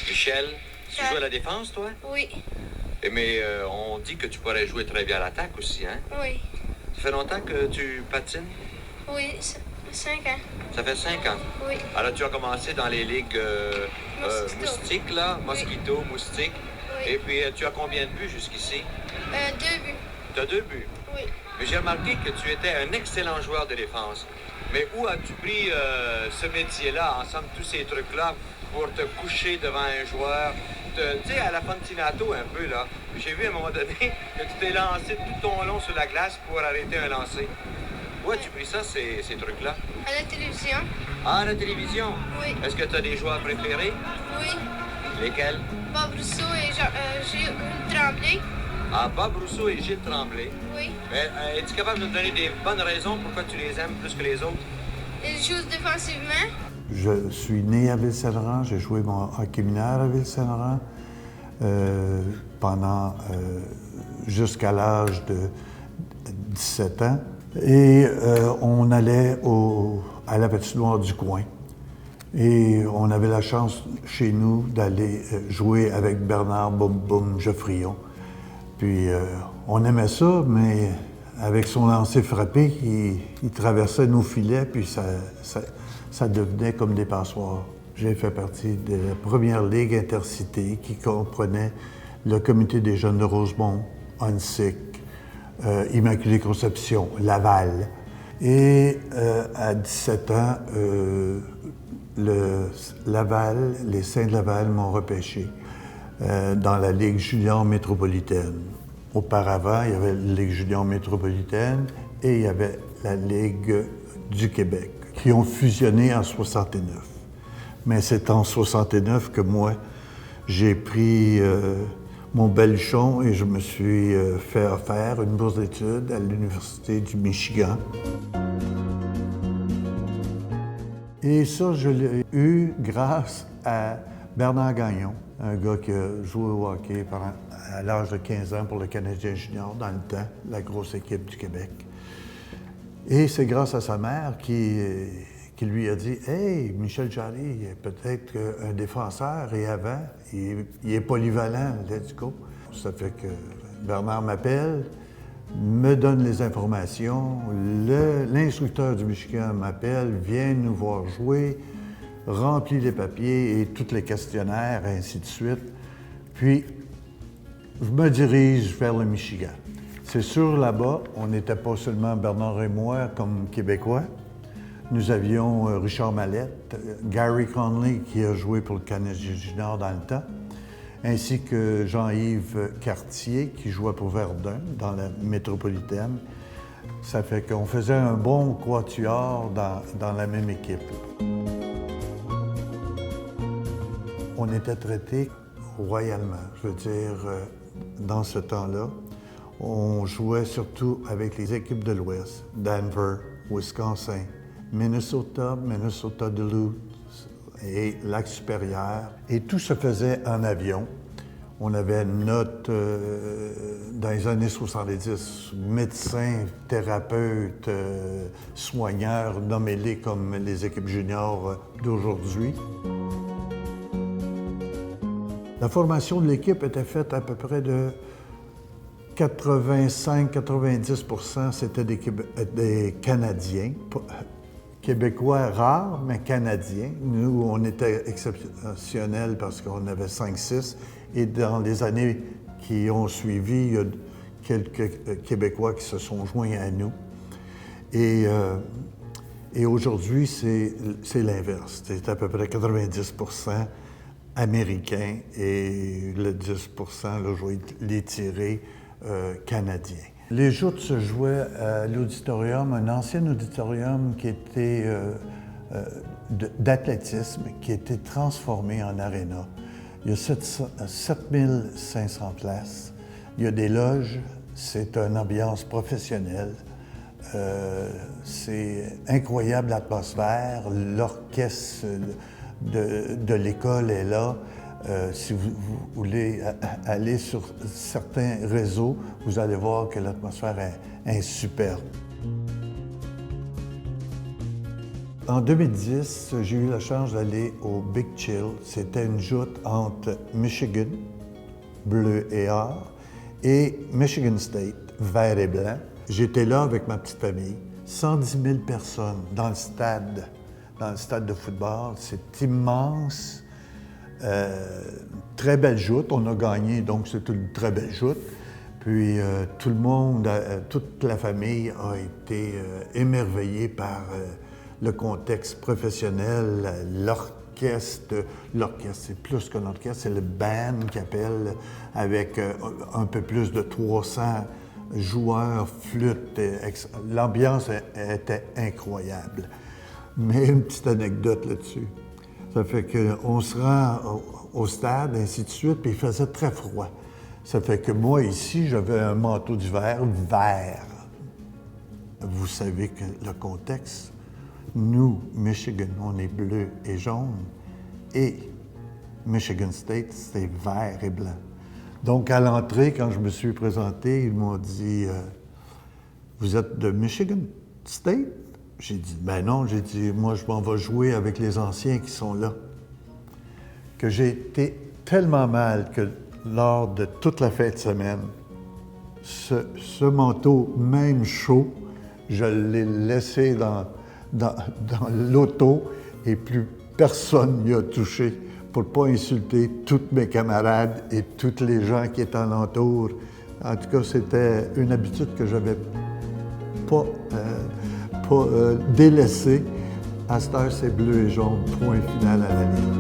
Michel, tu joues à la défense, toi? Oui, Mais on dit que tu pourrais jouer très bien à l'attaque aussi, hein? oui, Ça fait longtemps que tu patines? oui, 5 ans. Ça fait 5 ans. Oui, Alors, tu as commencé dans les ligues moustiques, là, Oui. mosquito, moustique. oui. Et puis, tu as combien de buts jusqu'ici? 2 buts. Tu as 2 buts. Oui. Mais j'ai remarqué que tu étais un excellent joueur de défense. Mais où as-tu pris ce métier-là, ensemble, tous ces trucs-là, pour te coucher devant un joueur? Tu sais, à la Fantinato un peu, là. J'ai vu à un moment donné que tu t'es lancé tout ton long sur la glace pour arrêter un lancer. Où as-tu pris ça, ces trucs-là? À la télévision? Ah, à la télévision? Oui. Est-ce que tu as des joueurs préférés? Oui. Lesquels? Bob Rousseau et Gilles Tremblay? Ah, Bob Rousseau et Gilles Tremblay. Oui. Mais es-tu capable de nous donner des bonnes raisons pourquoi tu les aimes plus que les autres? Ils jouent défensivement? Je suis né à Ville-Saint-Laurent, j'ai joué mon hockey mineur à Ville-Saint-Laurent pendant jusqu'à l'âge de 17 ans. Et on allait à la patinoire du coin. Et on avait la chance chez nous d'aller jouer avec Bernard Boum Boum Geoffrion. Puis on aimait ça, mais avec son lancer frappé, il traversait nos filets, puis ça devenait comme des passoires. J'ai fait partie de la première ligue intercité qui comprenait le comité des jeunes de Rosemont, Huntsic, Immaculée Conception, Laval. Et à 17 ans, les Saints de Laval m'ont repêché dans la Ligue junior métropolitaine. Auparavant, il y avait la Ligue junior métropolitaine et il y avait la Ligue du Québec, qui ont fusionné en 69. Mais c'est en 69 que moi, j'ai pris mon baluchon et je me suis fait offrir une bourse d'études à l'Université du Michigan. Et ça, je l'ai eu grâce à Bernard Gagnon, un gars qui a joué au hockey à l'âge de 15 ans pour le Canadien junior, dans le temps, la grosse équipe du Québec. Et c'est grâce à sa mère qui lui a dit « Hey, Michel Jarry, il est peut-être un défenseur et avant, il est polyvalent, let's go. » Ça fait que Bernard m'appelle, me donne les informations, l'instructeur du Michigan m'appelle, vient nous voir jouer, remplit les papiers et tous les questionnaires, ainsi de suite. Puis, je me dirige vers le Michigan. C'est sûr, là-bas, on n'était pas seulement Bernard et moi comme Québécois. Nous avions Richard Mallette, Gary Conley qui a joué pour le Canadien junior dans le temps, ainsi que Jean-Yves Cartier qui jouait pour Verdun dans la métropolitaine. Ça fait qu'on faisait un bon quatuor dans la même équipe. On était traités royalement. Je veux dire, dans ce temps-là, on jouait surtout avec les équipes de l'Ouest, Denver, Wisconsin, Minnesota, Minnesota Duluth et Lac-Supérieur. Et tout se faisait en avion. On avait dans les années 70, médecins, thérapeutes, soigneurs, nommez-les comme les équipes juniors d'aujourd'hui. La formation de l'équipe était faite à peu près de 85-90 c'était des Canadiens, Québécois rares, mais Canadiens. Nous, on était exceptionnels parce qu'on avait 5-6. Et dans les années qui ont suivi, il y a quelques Québécois qui se sont joints à nous. Et aujourd'hui, c'est l'inverse. C'est à peu près 90 américains et le 10 là, je vais l'étirer, canadien. Les joutes se jouaient à l'auditorium, un ancien auditorium qui était d'athlétisme, qui a été transformé en aréna. Il y a 7500 places. Il y a des loges. C'est une ambiance professionnelle. C'est incroyable l'atmosphère. L'orchestre de l'école est là. Si vous voulez aller sur certains réseaux, vous allez voir que l'atmosphère est superbe. En 2010, j'ai eu la chance d'aller au Big Chill. C'était une joute entre Michigan, bleu et or, et Michigan State, vert et blanc. J'étais là avec ma petite famille. 110 000 personnes dans le stade de football. C'est immense. Très belle joute. On a gagné, donc c'est une très belle joute. Puis tout le monde, toute la famille a été émerveillée par le contexte professionnel, l'orchestre, c'est plus qu'un orchestre, c'est le band qu'ils appellent, avec un peu plus de 300 joueurs, flûtes. L'ambiance était incroyable. Mais une petite anecdote là-dessus. Ça fait qu'on se rend au stade, ainsi de suite, puis il faisait très froid. Ça fait que moi, ici, j'avais un manteau d'hiver vert. Vous savez que le contexte, nous, Michigan, on est bleu et jaune, et Michigan State, c'est vert et blanc. Donc, à l'entrée, quand je me suis présenté, ils m'ont dit « Vous êtes de Michigan State? » J'ai dit « Ben non, j'ai dit, moi, je m'en vais jouer avec les anciens qui sont là. » Que j'ai été tellement mal que lors de toute la fête de semaine, ce manteau, même chaud, je l'ai laissé dans l'auto et plus personne m'y a touché pour ne pas insulter tous mes camarades et tous les gens qui étaient alentour. En tout cas, c'était une habitude que je n'avais pas délaissée. À cette heure, c'est bleu et jaune, point final à la ligne.